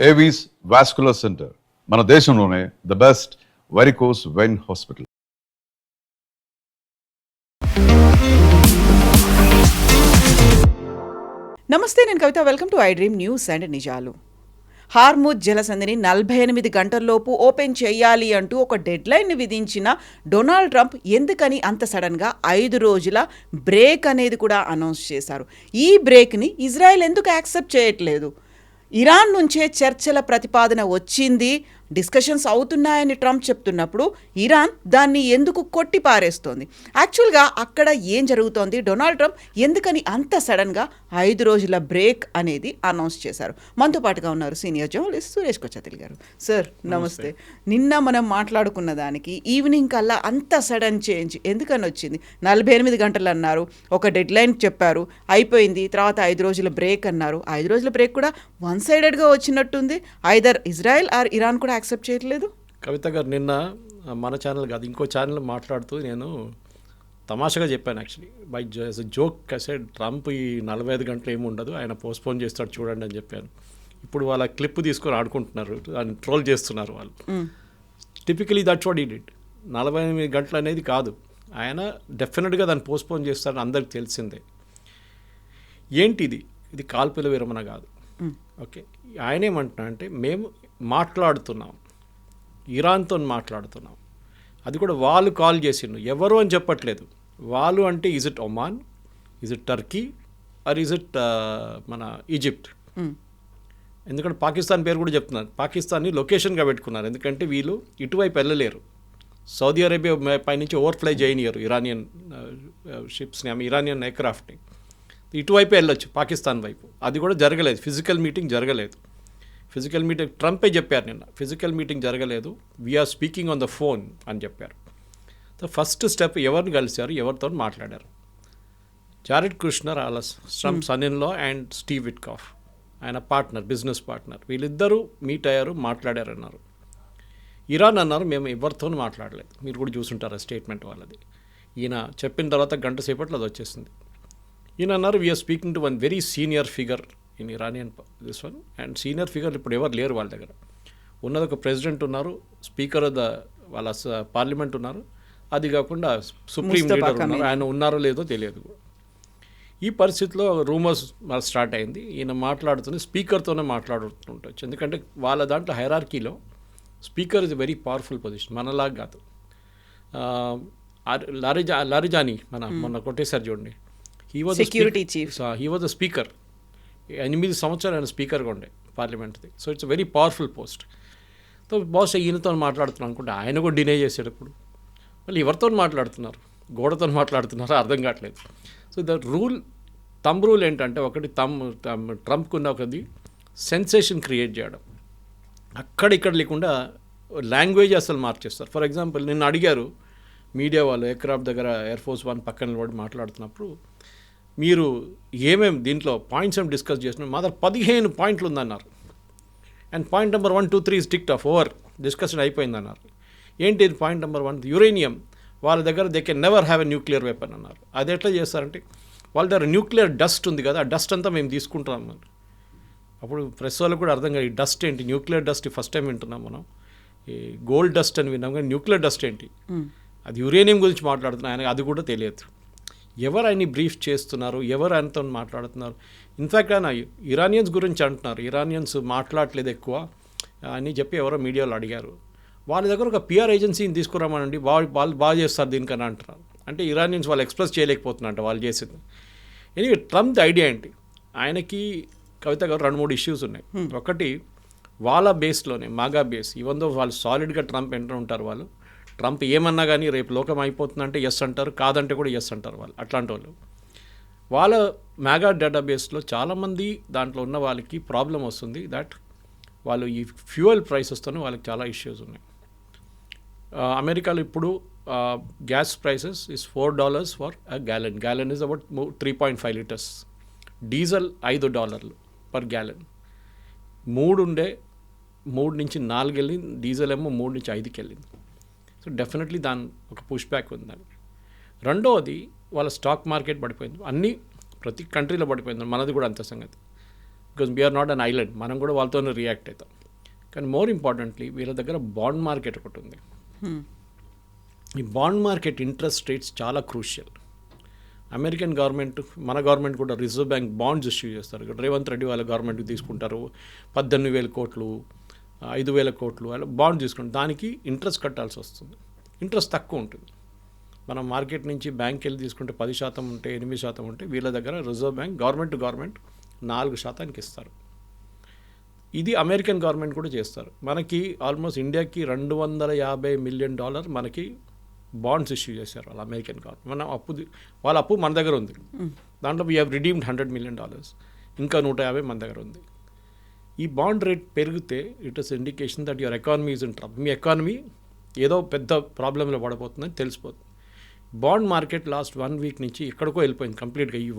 Avis vascular center మన దేశంలోనే the best varicose vein hospital. నమస్తే, నేను Kavitha. Welcome to iDream news and నిజాలు. హార్ముజ్ జలసంధిని 48 గంటల్లోపు ఓపెన్ చేయాలి అంటూ ఒక డెడ్లైన్ని విధించిన డొనాల్డ్ ట్రంప్ ఎందుకని అంత సడన్గా 5 రోజుల బ్రేక్ అనేది కూడా అనౌన్స్ చేశారు. ఈ బ్రేక్ని ఇజ్రాయెల్ ఎందుకు యాక్సెప్ట్ చేయట్లేదు? ఇరాన్ నుంచే చర్చల ప్రతిపాదన వచ్చింది, డిస్కషన్స్ అవుతున్నాయని ట్రంప్ చెప్తున్నప్పుడు ఇరాన్ దాన్ని ఎందుకు కొట్టి పారేస్తోంది? యాక్చువల్గా అక్కడ ఏం జరుగుతోంది? డొనాల్డ్ ట్రంప్ ఎందుకని అంత సడన్గా 5 రోజుల బ్రేక్ అనేది అనౌన్స్ చేశారు? మనతో పాటుగా ఉన్నారు సీనియర్ జర్నలిస్ట్ సురేష్ కొచ్చతిల్ గారు. సార్ నమస్తే. నిన్న మనం మాట్లాడుకున్న దానికి ఈవినింగ్ కల్లా అంత సడన్ చేంజ్ ఎందుకని వచ్చింది? 48 గంటలు అన్నారు, ఒక డెడ్ లైన్ చెప్పారు, అయిపోయింది. తర్వాత 5 రోజుల బ్రేక్ అన్నారు. 5 రోజుల బ్రేక్ కూడా వన్ సైడెడ్గా వచ్చినట్టుంది. ఐదర్ ఇజ్రాయెల్ ఆర్ ఇరాన్ కూడా యాక్సెప్ట్ చేయట్లేదు. కవిత గారు నిన్న మన ఛానల్ కాదు ఇంకో ఛానల్ మాట్లాడుతూ నేను తమాషగా చెప్పాను. యాక్చువల్లీ బై జోక్ కసే ట్రంప్ ఈ 45 గంటలు ఏమి ఉండదు, ఆయన పోస్ట్పోన్ చేస్తాడు చూడండి అని చెప్పాను. ఇప్పుడు వాళ్ళ క్లిప్ తీసుకొని ఆడుకుంటున్నారు, దాన్ని ట్రోల్ చేస్తున్నారు వాళ్ళు. Typically that's what he did. 48 గంటలు అనేది కాదు, ఆయన డెఫినెట్గా దాన్ని పోస్ట్పోన్ చేస్తారని అందరికి తెలిసిందే. ఏంటిది? ఇది కాల్పుల విరమణ కాదు. ఓకే, ఆయన ఏమంటున్నా అంటే మేము మాట్లాడుతున్నాం, ఇరాన్తో మాట్లాడుతున్నాం. అది కూడా వాళ్ళు కాల్ చేసిండు, ఎవరు అని చెప్పట్లేదు. వాళ్ళు అంటే is it Oman, is it Turkey or is it మన ఈజిప్ట్? ఎందుకంటే పాకిస్తాన్ పేరు కూడా చెప్తున్నారు. పాకిస్తాన్ని లొకేషన్గా పెట్టుకున్నారు, ఎందుకంటే వీళ్ళు ఇటువైపు వెళ్ళలేరు. సౌదీ అరేబియా పైనుంచి ఓవర్ఫ్లై చేయనియరు ఇరానియన్ షిప్స్ని, ఇరానియన్ ఎయిర్క్రాఫ్ట్ని. ఇటువైపు వెళ్ళొచ్చు పాకిస్తాన్ వైపు. అది కూడా జరగలేదు, ఫిజికల్ మీటింగ్ జరగలేదు. ఫిజికల్ మీటింగ్ ట్రంపే చెప్పారు నిన్న, ఫిజికల్ మీటింగ్ జరగలేదు, we're speaking on the phone అని చెప్పారు. సో ఫస్ట్ స్టెప్ ఎవరిని కలిశారు, ఎవరితో మాట్లాడారు? జారెడ్ కుష్నర్, వాళ్ళ Trump son in law and Steve Witkoff, ఆయన పార్ట్నర్, బిజినెస్ పార్ట్నర్, వీళ్ళిద్దరూ మీట్ అయ్యారు, మాట్లాడారన్నారు. ఇరాన్ అన్నారు మేము ఎవరితో మాట్లాడలేదు. మీరు కూడా చూసుంటారు ఆ స్టేట్మెంట్ వాళ్ళది. ఈయన చెప్పిన తర్వాత గంట సేపట్లో అది వచ్చేసింది. ఈయన అన్నారు we're speaking to one very senior figure in Iranian this one. And senior figure ఇప్పుడు ఎవరు లేరు వాళ్ళ దగ్గర. ఉన్నది ఒక ప్రెసిడెంట్ ఉన్నారు, స్పీకర్ ఆఫ్ ద వాళ్ళ పార్లమెంట్ ఉన్నారు, అది కాకుండా సుప్రీం లీడర్ ఉన్నారు. ఆయన ఉన్నారో లేదో తెలియదు. ఈ పరిస్థితిలో రూమర్స్ స్టార్ట్ అయింది. ఈయన మాట్లాడుతూనే స్పీకర్తోనే మాట్లాడుతుండొచ్చు, ఎందుకంటే వాళ్ళ దాంట్లో హైరార్కీలో speaker is a very powerful position, మనలాగా కాదు. లారిజానీ మొన్న కొట్టేశారు చూడండి, he was security chief, he was the speaker. 8 సంవత్సరాలు ఆయన స్పీకర్గా ఉండే పార్లమెంట్ది. So it's very powerful post. So బహుశా ఈయనతో మాట్లాడుతున్నాను అనుకుంటే ఆయన కూడా డినే చేసాడు. ఇప్పుడు మళ్ళీ ఎవరితో మాట్లాడుతున్నారు, గోడతో మాట్లాడుతున్నారో అర్థం కావట్లేదు. So the rule, thumb rule ఏంటంటే, ఒకటి ట్రంప్కున్న ఒకది సెన్సేషన్ క్రియేట్ చేయడం, అక్కడిక్కడ లేకుండా లాంగ్వేజ్ అసలు మార్చేస్తారు. ఫర్ ఎగ్జాంపుల్ నిన్న అడిగారు మీడియా వాళ్ళు, ఎయిర్క్రాఫ్ట్ దగ్గర ఎయిర్ ఫోర్స్ 1 పక్కన నిలబడి మాట్లాడుతున్నప్పుడు, మీరు ఏమేమి దీంట్లో పాయింట్స్ ఏమి డిస్కస్ చేసినా? మా దగ్గర 15 పాయింట్లు ఉందన్నారు. And point number 1, 2, 3 is ticked off, over, discussion అయిపోయిందన్నారు. ఏంటి పాయింట్ నెంబర్ 1? యురేనియం వాళ్ళ దగ్గర they can never have a nuclear weapon అన్నారు. అది ఎట్లా చేస్తారంటే, వాళ్ళ దగ్గర న్యూక్లియర్ డస్ట్ ఉంది కదా, ఆ డస్ట్ అంతా మేము తీసుకుంటాం అన్నారు. అప్పుడు ప్రెస్ వాళ్ళకు కూడా అర్థం కాదు, ఈ డస్ట్ ఏంటి, న్యూక్లియర్ డస్ట్ ఫస్ట్ టైం వింటున్నాం మనం. ఈ గోల్డ్ డస్ట్ అని విన్నాం కానీ న్యూక్లియర్ డస్ట్ ఏంటి? అది యురేనియం గురించి మాట్లాడుతున్నారు, ఆయనకు అది కూడా తెలియదు. ఎవరు ఆయన్ని బ్రీఫ్ చేస్తున్నారు, ఎవరు ఆయనతో మాట్లాడుతున్నారు? ఇన్ఫ్యాక్ట్ ఆయన ఇరానియన్స్ గురించి అంటున్నారు, ఇరానియన్స్ మాట్లాడలేదు ఎక్కువ అని చెప్పి ఎవరో మీడియాలో అడిగారు. వాళ్ళ దగ్గర ఒక పిఆర్ ఏజెన్సీని తీసుకురామనండి, వాళ్ళు బాగా చేస్తారు దీనికన్నా అంటున్నారు. అంటే ఇరానియన్స్ వాళ్ళు ఎక్స్ప్రెస్ చేయలేకపోతున్నారంట వాళ్ళు చేసింది. ఎనీవే, ట్రంప్ ఐడియా ఏంటి? ఆయనకి కవిత గారు 2-3 ఇష్యూస్ ఉన్నాయి. ఒకటి, వాళ్ళ బేస్లోనే మాగా బేస్, ఈవెన్ దో వాళ్ళు సాలిడ్గా ట్రంప్ ఎంటర్ ఉంటారు, వాళ్ళు ట్రంప్ ఏమన్నా కానీ రేపు లోకం అయిపోతుందంటే ఎస్ అంటారు, కాదంటే కూడా ఎస్ అంటారు వాళ్ళు. అట్లాంటి వాళ్ళు వాళ్ళ మ్యాగా డేటాబేస్లో చాలామంది దాంట్లో ఉన్న వాళ్ళకి ప్రాబ్లం వస్తుంది, దట్ వాళ్ళు ఈ ఫ్యూయల్ ప్రైసెస్తోనే వాళ్ళకి చాలా ఇష్యూస్ ఉన్నాయి. అమెరికాలో ఇప్పుడు gas prices is $4 for a gallon. Gallon is about 3.5 litres. Diesel $5 per gallon. 3 ఉండే 3 నుంచి 4 వెళ్ళింది, డీజిల్ ఏమో 3 నుంచి 5కి వెళ్ళింది. సో డెఫినెట్లీ దాని ఒక పుష్ బ్యాక్ ఉంది దానికి. రెండవది, వాళ్ళ స్టాక్ మార్కెట్ పడిపోయింది, అన్నీ ప్రతి కంట్రీలో పడిపోయింది, మనది కూడా అంత సంగతి. Because we're not an island, మనం కూడా వాళ్ళతోనే రియాక్ట్ అవుతాం. కానీ మోర్ ఇంపార్టెంట్లీ వీళ్ళ దగ్గర బాండ్ మార్కెట్ ఒకటి ఉంది. ఈ బాండ్ మార్కెట్ ఇంట్రెస్ట్ రేట్స్ చాలా క్రూషియల్. అమెరికన్ గవర్నమెంట్, మన గవర్నమెంట్ కూడా రిజర్వ్ బ్యాంక్ బాండ్స్ ఇష్యూ చేస్తారు. ఇక్కడ రేవంత్ రెడ్డి వాళ్ళ గవర్నమెంట్ తీసుకుంటారు 18,000 కోట్లు, 5,000 కోట్లు అలా బాండ్ తీసుకుంటారు. దానికి ఇంట్రెస్ట్ కట్టాల్సి వస్తుంది. ఇంట్రెస్ట్ తక్కువ ఉంటుంది. మనం మార్కెట్ నుంచి బ్యాంక్ వెళ్ళి తీసుకుంటే 10% ఉంటే 8% ఉంటే వీళ్ళ దగ్గర రిజర్వ్ బ్యాంక్ గవర్నమెంట్ 4% ఇస్తారు. ఇది అమెరికన్ గవర్నమెంట్ కూడా చేస్తారు. మనకి ఆల్మోస్ట్ ఇండియాకి $250 మిలియన్ మనకి బాండ్స్ ఇష్యూ చేశారు వాళ్ళు అమెరికన్ గవర్నమెంట్. మనం వాళ్ళ అప్పు మన దగ్గర ఉంది. దాంట్లో వీ హ్యావ్ రిడీమ్డ్ $100 మిలియన్, ఇంకా 150 మన దగ్గర ఉంది. ఈ బాండ్ రేట్ పెరిగితే it is indication that your economy is in trouble. Me economy ఏదో పెద్ద ప్రాబ్లంలో పడబోతుందని తెలిసిపోతుంది. బాండ్ మార్కెట్ లాస్ట్ 1 వీక్ నుంచి ఎక్కడికో వెళ్ళిపోయింది కంప్లీట్గా. ఈ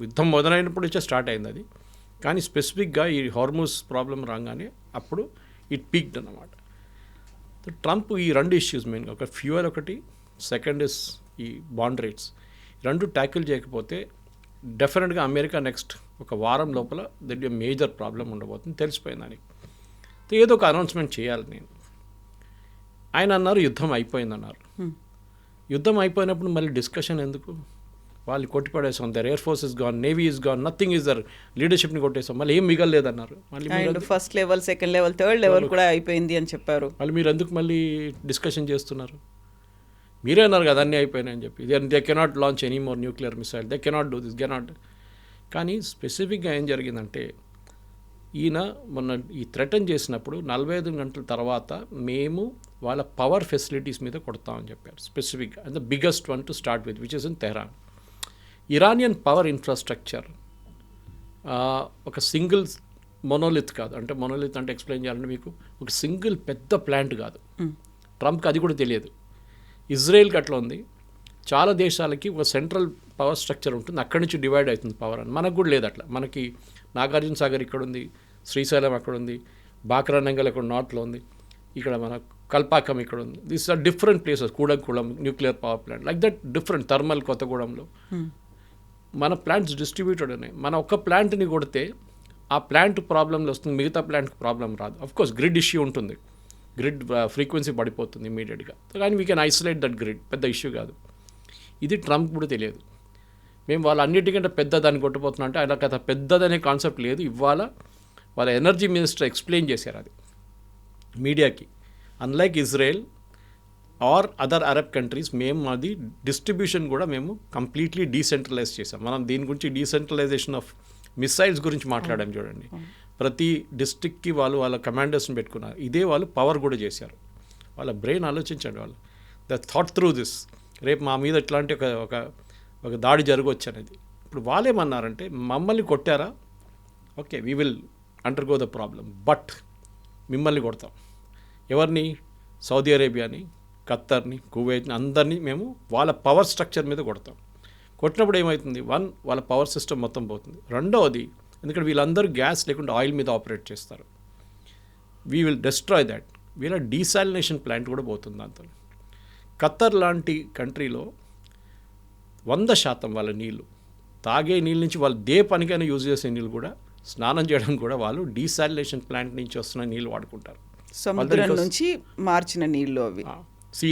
యుద్ధం మొదలైనప్పుడు నుంచే స్టార్ట్ అయింది అది. కానీ స్పెసిఫిక్గా ఈ హార్మోస్ ప్రాబ్లం రాగానే అప్పుడు ఇట్ పీక్డ్ అన్నమాట. ట్రంప్ ఈ 2 ఇష్యూస్ మెయిన్గా, ఒక ఫ్యూయల్ ఒకటి, సెకండ్ ఇస్ ఈ బాండ్ రేట్స్, 2 ట్యాకిల్ చేయకపోతే డెఫినెట్గా అమెరికా నెక్స్ట్ ఒక వారం లోపల దట్ మేజర్ ప్రాబ్లం ఉండబోతుంది తెలిసిపోయింది దానికి. ఏదో ఒక అనౌన్స్మెంట్ చేయాలి నేను. ఆయన అన్నారు యుద్ధం అయిపోయిందన్నారు. యుద్ధం అయిపోయినప్పుడు మళ్ళీ డిస్కషన్ ఎందుకు? వాళ్ళు కొట్టిపడేసాం, there air force is gone, navy is gone, nothing is there, లీడర్షిప్ని కొట్టేసాం, మళ్ళీ ఏం మిగలలేదన్నారు. మళ్ళీ first level, second level, third level కూడా అయిపోయింది అని చెప్పారు. మళ్ళీ మీరు ఎందుకు మళ్ళీ డిస్కషన్ చేస్తున్నారు? మీరే అన్నారు కదా అన్నీ అయిపోయినాయని చెప్పి. They cannot launch any more nuclear missile, they cannot do this, cannot. కానీ స్పెసిఫిక్గా ఏం జరిగిందంటే ఈయన మొన్న ఈ థ్రెటన్ చేసినప్పుడు 45 గంటల తర్వాత మేము వాళ్ళ పవర్ ఫెసిలిటీస్ మీద కొడతామని చెప్పారు స్పెసిఫిక్గా. And the biggest one to start with which is in Tehran. Iranian power infrastructure ఒక సింగిల్ మొనోలిత్ కాదు. అంటే మొనోలిత్ అంటే ఎక్స్ప్లెయిన్ చేయాలంటే మీకు ఒక సింగిల్ పెద్ద ప్లాంట్ కాదు. ట్రంప్కి అది కూడా తెలియదు. ఇజ్రాయెల్కి అట్లా ఉంది. చాలా దేశాలకి ఒక సెంట్రల్ పవర్ స్ట్రక్చర్ ఉంటుంది, అక్కడి నుంచి డివైడ్ అవుతుంది పవర్ అని. మనకు కూడా లేదు అట్లా. మనకి నాగార్జున సాగర్ ఇక్కడ ఉంది, శ్రీశైలం అక్కడ ఉంది, బాక్రానంగల్ అక్కడ నార్త్లో ఉంది, ఇక్కడ మన కల్పాకం ఇక్కడ ఉంది. This are different places. Kudankulam nuclear power plant like that different. Thermal కొత్తగూడెంలో మన ప్లాంట్స్ డిస్ట్రిబ్యూటెడ్ ఉన్నాయి. మన ఒక్క ప్లాంట్ని కొడితే ఆ ప్లాంట్ ప్రాబ్లంలో వస్తుంది, మిగతా ప్లాంట్కి ప్రాబ్లం రాదు. అఫ్కోర్స్ గ్రిడ్ ఇష్యూ ఉంటుంది, గ్రిడ్ ఫ్రీక్వెన్సీ పడిపోతుంది ఇమీడియట్గా. కానీ we can isolate that grid, పెద్ద ఇష్యూ కాదు. ఇది ట్రంప్ కూడా తెలియదు. మేము వాళ్ళ అన్నిటికంటే పెద్దదాన్ని కొట్టబోతున్నా అంటే ఆయన కథ పెద్దదనే కాన్సెప్ట్ లేదు. ఇవాళ వాళ్ళ ఎనర్జీ మినిస్టర్ ఎక్స్ప్లెయిన్ చేశారు అది మీడియాకి. Unlike Israel or other Arab countries, మేము అది డిస్ట్రిబ్యూషన్ కూడా మేము కంప్లీట్లీ డీసెంట్రలైజ్ చేసాం. మనం దీని గురించి డీసెంట్రలైజేషన్ ఆఫ్ మిసైల్స్ గురించి మాట్లాడాం చూడండి. ప్రతి డిస్ట్రిక్ట్కి వాళ్ళు వాళ్ళ కమాండర్స్ని పెట్టుకున్నారు. ఇదే వాళ్ళు పవర్ కూడా చేశారు. వాళ్ళ బ్రెయిన్ ఆలోచించండి. వాళ్ళు ద థాట్ త్రూ దిస్. రేపు మా మీద ఇట్లాంటి ఒక దాడి జరగవచ్చు అనేది. ఇప్పుడు వాళ్ళేమన్నారంటే మమ్మల్ని కొట్టారా, okay we will undergo the problem, but మిమ్మల్ని కొడతాం. ఎవరిని? సౌదీ అరేబియాని, ఖత్తర్ని, కువైట్ని, అందరినీ మేము వాళ్ళ పవర్ స్ట్రక్చర్ మీద కొడతాం. కొట్టినప్పుడు ఏమవుతుంది? 1, వాళ్ళ పవర్ సిస్టమ్ మొత్తం పోతుంది. రెండవది, ఎందుకంటే వీళ్ళందరూ గ్యాస్ లేకుండా ఆయిల్ మీద ఆపరేట్ చేస్తారు. We will destroy that. వీళ్ళ డీసాలినేషన్ ప్లాంట్ కూడా పోతుంది దాంతో. ఖత్తర్ లాంటి కంట్రీలో 100% వాళ్ళ నీళ్ళు, తాగే నీళ్ళ నుంచి వాళ్ళు పనికైనా యూజ్ చేసే నీళ్ళు కూడా, స్నానం చేయడం కూడా వాళ్ళు డీసాలినేషన్ ప్లాంట్ నుంచి వస్తున్న నీళ్ళు వాడుకుంటారు. సముద్రం నుంచి మార్చిన నీళ్ళు అవి. సీ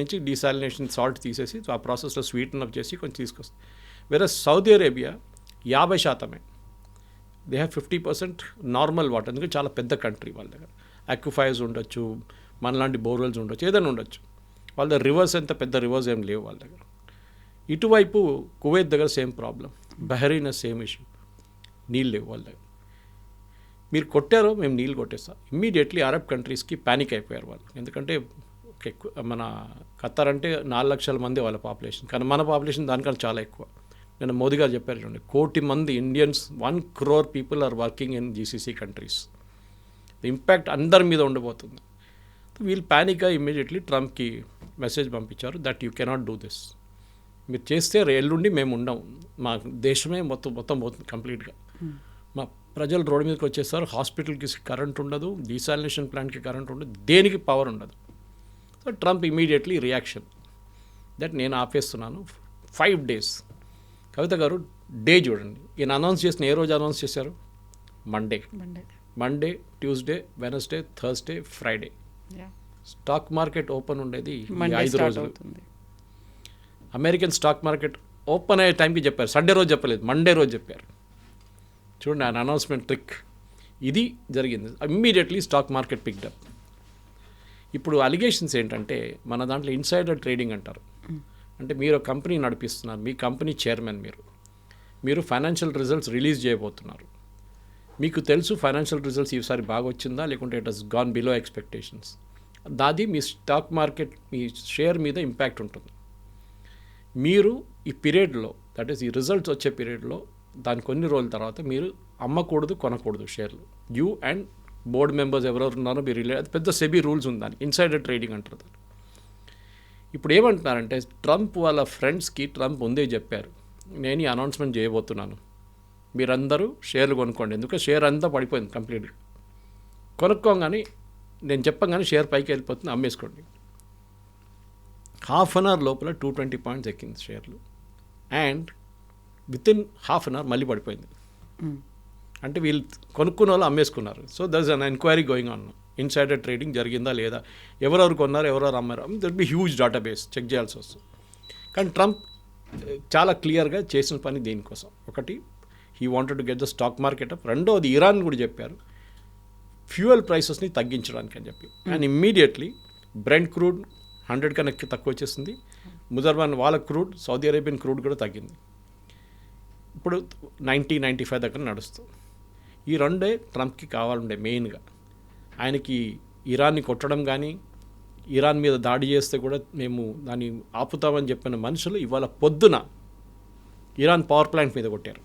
నుంచి డీసాలినేషన్ సాల్ట్ తీసేసి ఆ ప్రాసెస్లో స్వీటన్ అప్ చేసి కొంచెం తీసుకొస్తుంది. వేరే Saudi Arabia 50%. They have 50% normal water. ఎందుకంటే చాలా పెద్ద కంట్రీ వాళ్ళ దగ్గర. అక్విఫైర్స్ ఉండొచ్చు, మనలాంటి బోర్వెల్స్ ఉండొచ్చు, ఏదైనా ఉండొచ్చు. వాళ్ళ దగ్గర రివర్స్ ఎంత పెద్ద రివర్స్ ఏం లేవు వాళ్ళ దగ్గర. ఇటువైపు కువైత్ దగ్గర same problem, Bahrain same issue, నీళ్ళు లేవు వాళ్ళ దగ్గర. మీరు కొట్టారో మేము నీళ్ళు కొట్టేస్తాం. ఇమ్మీడియట్లీ అరబ్ కంట్రీస్కి ప్యానిక్ అయిపోయారు వాళ్ళు. ఎందుకంటే ఎక్కువ మన ఖత్తర్ అంటే 4 లక్షల మంది వాళ్ళ పాపులేషన్, కానీ మన పాపులేషన్ దానికన్నా చాలా ఎక్కువ. నేను మోదీ గారు చెప్పారు చూడండి, 1 కోటి మంది Indians, 1 crore people are working in GCC countries. The impact అందరి మీద ఉండబోతుంది. వీళ్ళు ప్యానిక్గా ఇమ్మీడియట్లీ ట్రంప్కి మెసేజ్ పంపించారు that you cannot do this. మీరు చేస్తే ఎల్లుండి మేము ఉండం, మా దేశమే మొత్తం పోతుంది కంప్లీట్గా. మా ప్రజలు రోడ్డు మీదకి వచ్చేస్తారు, హాస్పిటల్కి కరెంట్ ఉండదు, డీసాలినేషన్ ప్లాంట్కి కరెంట్ ఉండదు, దేనికి పవర్ ఉండదు. So Trump immediately reaction that నేను ఆపేస్తున్నాను 5 days. కవిత గారు డే చూడండి, ఈయన అనౌన్స్ చేసిన ఏ రోజు అనౌన్స్ చేశారు? Monday. Monday, Tuesday, Wednesday, Thursday, Friday stock market open ఉండేది ఈ 5 రోజులు. అమెరికన్ స్టాక్ మార్కెట్ ఓపెన్ అయ్యే టైంకి చెప్పారు, సండే రోజు చెప్పలేదు, మండే రోజు చెప్పారు. చూడండి ఆయన అనౌన్స్మెంట్ ట్రిక్ ఇది జరిగింది. Immediately stock market picked up. ఇప్పుడు అలిగేషన్స్ ఏంటంటే మన దాంట్లో ఇన్సైడర్ ట్రేడింగ్ అంటారు. అంటే మీరు కంపెనీ నడిపిస్తున్నారు, మీ కంపెనీ చైర్మన్ మీరు ఫైనాన్షియల్ రిజల్ట్స్ రిలీజ్ చేయబోతున్నారు. మీకు తెలుసు ఫైనాన్షియల్ రిజల్ట్స్ ఈసారి బాగా వచ్చిందా లేకుంటే it has gone below expectations. దాది మీ స్టాక్ మార్కెట్ మీ షేర్ మీద ఇంపాక్ట్ ఉంటుంది. మీరు ఈ పీరియడ్లో, దట్ ఈస్ ఈ రిజల్ట్స్ వచ్చే పీరియడ్లో దాని కొన్ని రోజుల తర్వాత మీరు అమ్మకూడదు, కొనకూడదు షేర్లు. యూ అండ్ బోర్డు మెంబర్స్ ఎవరెవరు ఉన్నారో మీరు అది పెద్ద సెబీ రూల్స్ ఉంది, దాన్ని ఇన్సైడర్ ట్రేడింగ్ అంటారు దాన్ని. ఇప్పుడు ఏమంటున్నారంటే ట్రంప్ వాళ్ళ ఫ్రెండ్స్కి ట్రంప్ ముందే చెప్పారు, నేను ఈ అనౌన్స్మెంట్ చేయబోతున్నాను, మీరందరూ షేర్లు కొనుక్కోండి. ఎందుకంటే షేర్ అంతా పడిపోయింది కంప్లీట్గా. కొనుక్కోగానే నేను చెప్పగానే షేర్ పైకి వెళ్ళిపోతుంది, అమ్మేసుకోండి. హాఫ్ అన్ అవర్ లోపల 220 పాయింట్స్ ఎక్కింది షేర్లు. And within half an hour మళ్ళీ పడిపోయింది. అంటే వీళ్ళు కొనుక్కున్న వాళ్ళు అమ్మేసుకున్నారు. So there is an enquiry going on. Insider trading జరిగిందా లేదా, ఎవరెవరు కొన్నారు, ఎవరెవరు అమ్మారు, that be huge database check చేయాల్సి వస్తుంది. కానీ ట్రంప్ చాలా క్లియర్గా చేసిన పని దీనికోసం. ఒకటి, he wanted to get the stock market up. రెండోది, ఇరాన్ కూడా చెప్పారు ఫ్యూయల్ ప్రైసెస్ని తగ్గించడానికి అని చెప్పి. అండ్ ఇమ్మీడియట్లీ బ్రెంట్ క్రూడ్ 100 కన్నా తక్కువ వచ్చేసింది. ముజర్బాన్ వాళ్ళ క్రూడ్, సౌదీ అరేబియన్ క్రూడ్ కూడా తగ్గింది. ఇప్పుడు 90-95 దగ్గర నడుస్తుంది. ఈ రెండే ట్రంప్కి కావాలండే మెయిన్గా. ఆయనకి ఇరాన్ని కొట్టడం కానీ, ఇరాన్ మీద దాడి చేస్తే కూడా మేము దాన్ని ఆపుతామని చెప్పిన మనుషులు ఇవాళ పొద్దున ఇరాన్ పవర్ ప్లాంట్ మీద కొట్టారు.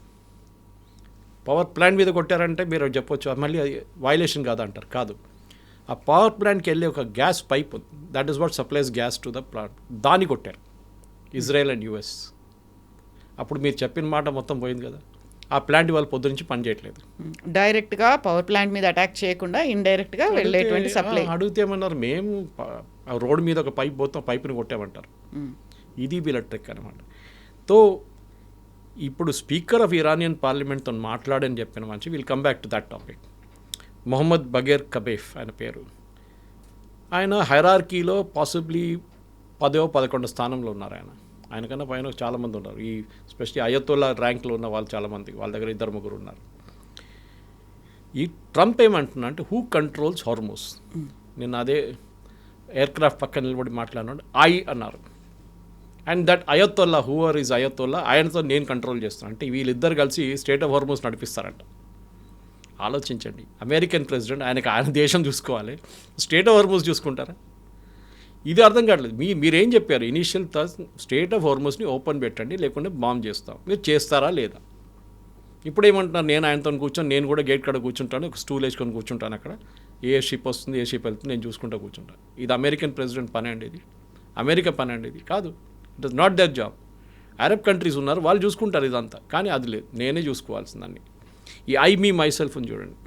పవర్ ప్లాంట్ మీద కొట్టారంటే మీరు చెప్పొచ్చు మళ్ళీ అది వైలేషన్ కాదు అంటారు. కాదు, ఆ పవర్ ప్లాంట్కి వెళ్ళి ఒక గ్యాస్ పైప్ ఉంది, that is what supplies gas to the plant, దాన్ని కొట్టారు ఇజ్రాయెల్ అండ్ యుఎస్. అప్పుడు మీరు చెప్పిన మాట మొత్తం పోయింది కదా. ఆ ప్లాంట్ ఇవాళ పొద్దు నుంచి పని చేయట్లేదు. డైరెక్ట్గా పవర్ ప్లాంట్ మీద అటాక్ చేయకుండా ఇండైరెక్ట్గా వెళ్ళేటువంటి సప్లై. అడిగితే ఏమన్నారు, మేము రోడ్డు మీద ఒక పైప్ పోతాం, పైప్ని కొట్టామంటారు. ఇది వీళ్ళ ట్రిక్ అనమాట. తో ఇప్పుడు స్పీకర్ ఆఫ్ ఇరానియన్ పార్లమెంట్తో మాట్లాడని చెప్పిన మంచి, will come back to that topic. Mohammad Bagher కబేఫ్ ఆయన పేరు. ఆయన హైరార్కీలో పాసిబ్లీ 10వ-11వ స్థానంలో ఉన్నారు. ఆయనకన్నా పైన చాలామంది ఉన్నారు. ఈ స్పెషల్లీ అయతోల్లా ర్యాంక్లో ఉన్న వాళ్ళు చాలామంది, వాళ్ళ దగ్గర 2-3 ఉన్నారు. ఈ ట్రంప్ ఏమంటున్నా అంటే హూ కంట్రోల్స్ హార్మోస్. నేను అదే ఎయిర్క్రాఫ్ట్ పక్కన నిలబడి మాట్లాడినాడు, ఐ అన్నారు. And that ayatollah, whoever is ayatollah, ఆయనతో నేను కంట్రోల్ చేస్తున్నాను. అంటే వీళ్ళిద్దరు కలిసి స్టేట్ ఆఫ్ హార్మోస్ నడిపిస్తారంట. ఆలోచించండి, అమెరికన్ ప్రెసిడెంట్, ఆయన దేశం చూసుకోవాలి, స్టేట్ ఆఫ్ హార్మోస్ చూసుకుంటారా? ఇది అర్థం కావట్లేదు. మీరేం చెప్పారు ఇనీషియల్ స్టేట్ ఆఫ్ హార్మోస్ని ఓపెన్ పెట్టండి, లేకుంటే బాంబ్ చేస్తాం. మీరు చేస్తారా లేదా? ఇప్పుడు ఏమంటున్నారు, నేను ఆయనతో కూర్చొని నేను కూడా గేట్ కాడ కూర్చుంటాను, ఒక స్టూల్ వేసుకొని కూర్చుంటాను, అక్కడ ఏ షిప్ వస్తుంది ఏ షిప్ వెళ్తుంది నేను చూసుకుంటూ కూర్చుంటాను. ఇది అమెరికన్ ప్రెసిడెంట్ పని అండి, ఇది అమెరికా పని అండి, ఇది కాదు. It is not there job. Arab countries ఉన్నారు, వాళ్ళు చూసుకుంటారు ఇదంతా, కానీ అది లేదు, నేనే చూసుకోవాల్సిందాన్ని. ఈ ఐ మీ మై సెల్ఫ్ అని చూడండి.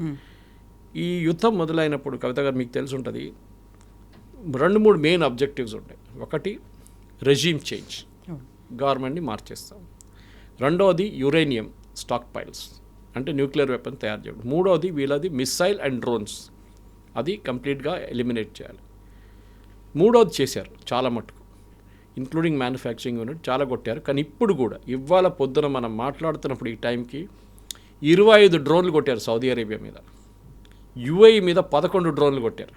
ఈ యుద్ధం మొదలైనప్పుడు కవిత గారు మీకు తెలిసి ఉంటుంది, 2-3 మెయిన్ అబ్జెక్టివ్స్ ఉంటాయి. ఒకటి, రెజీమ్ చేంజ్, గవర్నమెంట్ని మార్చేస్తాం. రెండవది, యురేనియం స్టాక్ పైల్స్, అంటే న్యూక్లియర్ వెపన్ తయారు చేయడం. మూడవది, వీళ్ళది మిస్సైల్ అండ్ డ్రోన్స్, అది కంప్లీట్గా ఎలిమినేట్ చేయాలి. మూడవది చేశారు చాలా మటుకు, ఇంక్లూడింగ్ మ్యానుఫ్యాక్చరింగ్ యూనిట్ చాలా కొట్టారు. కానీ ఇప్పుడు కూడా ఇవాళ పొద్దున మనం మాట్లాడుతున్నప్పుడు ఈ టైంకి 25 డ్రోన్లు కొట్టారు సౌదీ అరేబియా మీద, యుఏఈ మీద 11 డ్రోన్లు కొట్టారు.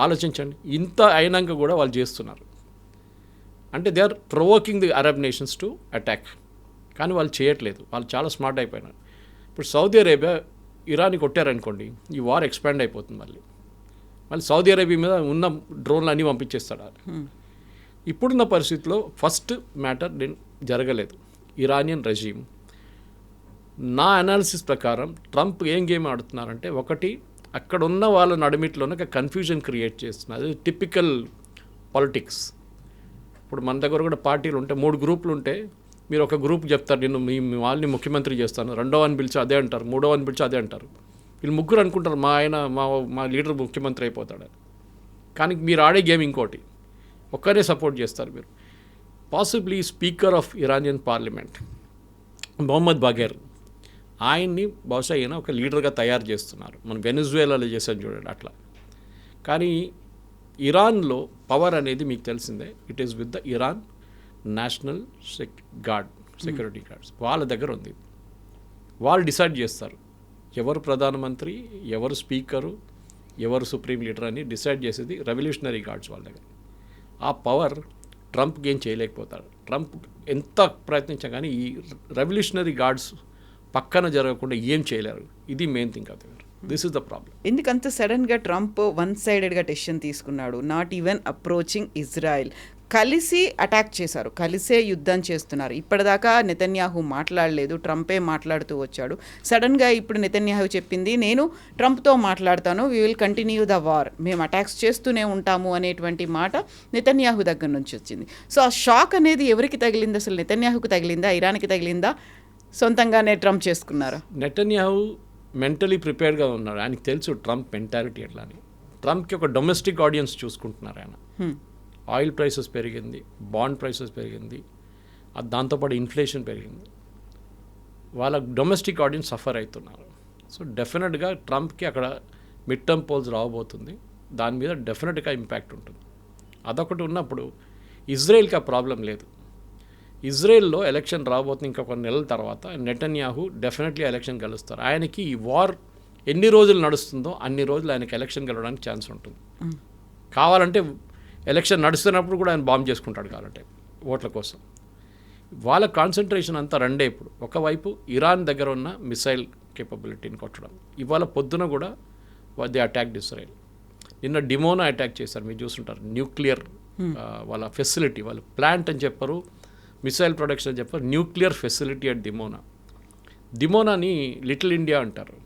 ఆలోచించండి, ఇంత అయినాక కూడా వాళ్ళు చేస్తున్నారు. అంటే they are provoking the Arab nations to attack. కానీ వాళ్ళు చేయట్లేదు, వాళ్ళు చాలా స్మార్ట్ అయిపోయినారు. ఇప్పుడు సౌదీ అరేబియా ఇరాన్ని కొట్టారనుకోండి, ఈ వార్ ఎక్స్పాండ్ అయిపోతుంది. మళ్ళీ సౌదీ అరేబియా మీద ఉన్న డ్రోన్లు అన్నీ పంపించేస్తాడు. ఇప్పుడున్న పరిస్థితిలో ఫస్ట్ మ్యాటర్ జరగలేదు, ఇరానియన్ రెజీమ్. నా అనాలిసిస్ ప్రకారం ట్రంప్ ఏం గేమ్ ఆడుతున్నారంటే, ఒకటి, అక్కడ ఉన్న వాళ్ళ నడిమిట్లోనే ఒక కన్ఫ్యూజన్ క్రియేట్ చేస్తున్నారు. అది టిపికల్ పాలిటిక్స్. ఇప్పుడు మన దగ్గర కూడా పార్టీలు ఉంటే 3 గ్రూపులు ఉంటే, మీరు ఒక గ్రూప్ చెప్తారు నేను మీ వాళ్ళని ముఖ్యమంత్రి చేస్తాను, రెండోవని పిలిచి అదే అంటారు, మూడోవని పిలిచి అదే అంటారు. వీళ్ళు ముగ్గురు అనుకుంటారు మా లీడర్ ముఖ్యమంత్రి అయిపోతాడు. కానీ మీరు ఆడే గేమ్ ఇంకోటి, ఒక్కరే సపోర్ట్ చేస్తారు మీరు. Possibly speaker of Iranian parliament Mohammad Bagher, ఆయన్ని బహుశా ఈయన ఒక లీడర్గా తయారు చేస్తున్నారు. మనం వెనిజువేలాలో చేసాం చూడండి అట్లా. కానీ ఇరాన్లో పవర్ అనేది మీకు తెలిసిందే, it is with the Iran national security guards. వాళ్ళ దగ్గర ఉంది. వాళ్ళు డిసైడ్ చేస్తారు ఎవరు ప్రధానమంత్రి, ఎవరు స్పీకరు, ఎవరు సుప్రీం లీడర్ అని డిసైడ్ చేసేది రెవల్యూషనరీ గార్డ్స్ వాళ్ళ దగ్గర. ఆ పవర్ ట్రంప్కి ఏం చేయలేకపోతాడు. ట్రంప్ ఎంత ప్రయత్నించా కానీ ఈ రెవల్యూషనరీ గార్డ్స్ పక్కన జరగకుండా ఏం చేయలేరు. ఇది మెయిన్ థింగ్ అవుతుంది. This is the problem. ఎందుకంత సడన్గా ట్రంప్ వన్ సైడెడ్గా డెసిషన్ తీసుకున్నాడు? Not even approaching Israel. కలిసి అటాక్ చేశారు, కలిసే యుద్ధం చేస్తున్నారు. ఇప్పటిదాకా నెతన్యాహు మాట్లాడలేదు, ట్రంపే మాట్లాడుతూ వచ్చాడు. సడన్గా ఇప్పుడు నెతన్యాహు చెప్పింది నేను ట్రంప్తో మాట్లాడతాను, we will continue the war, మేము అటాక్స్ చేస్తూనే ఉంటాము అనేటువంటి మాట నెతన్యాహు దగ్గర నుంచి వచ్చింది. సో ఆ షాక్ అనేది ఎవరికి తగిలింది? అసలు నెతన్యాహుకు తగిలిందా, ఇరాన్కి తగిలిందా, సొంతంగానే ట్రంప్ చేసుకున్నారా? నెతన్యాహు మెంటలీ ప్రిపేర్డ్గా ఉన్నాడు. ఆయనకి తెలుసు ట్రంప్ మెంటాలిటీ ఎట్లా అని. ట్రంప్కి ఒక డొమెస్టిక్ ఆడియన్స్ చూసుకుంటున్నారు ఆయన. ఆయిల్ ప్రైసెస్ పెరిగింది, బాండ్ ప్రైసెస్ పెరిగింది, దాంతోపాటు ఇన్ఫ్లేషన్ పెరిగింది. వాళ్ళ డొమెస్టిక్ ఆడియన్స్ సఫర్ అవుతున్నారు. సో డెఫినెట్గా ట్రంప్కి అక్కడ మిడ్ టర్మ్ పోల్స్ రాబోతుంది, దాని మీద డెఫినెట్గా ఇంపాక్ట్ ఉంటుంది. అదొకటి ఉన్నప్పుడు ఇజ్రాయెల్కి ఆ ప్రాబ్లం లేదు. ఇజ్రాయెల్లో ఎలక్షన్ రాబోతుంది ఇంకా కొన్ని నెలల తర్వాత. నెతన్యాహు డెఫినెట్లీ ఎలక్షన్ గెలుస్తారు. ఆయనకి ఈ వార్ ఎన్ని రోజులు నడుస్తుందో అన్ని రోజులు ఆయనకి ఎలక్షన్ గెలవడానికి ఛాన్స్ ఉంటుంది. కావాలంటే ఎలక్షన్ నడుస్తున్నప్పుడు కూడా ఆయన బాంబ్ చేసుకుంటాడు కావాలంటే ఓట్ల కోసం. వాళ్ళ కాన్సన్ట్రేషన్ అంతా రెండే ఇప్పుడు. ఒకవైపు ఇరాన్ దగ్గర ఉన్న మిసైల్ కేపబిలిటీని కొట్టడం. ఇవాళ పొద్దున కూడా ది అటాక్ ఇజ్రాయెల్. నిన్న డిమోనా అటాక్ చేశారు, మీరు చూస్తుంటారు. న్యూక్లియర్ వాళ్ళ ఫెసిలిటీ, వాళ్ళ ప్లాంట్ అని చెప్పారు, మిసైల్ ప్రొడక్షన్ అని చెప్పారు, న్యూక్లియర్ ఫెసిలిటీ అట్ డిమోనాని లిటిల్ ఇండియా అంటారు.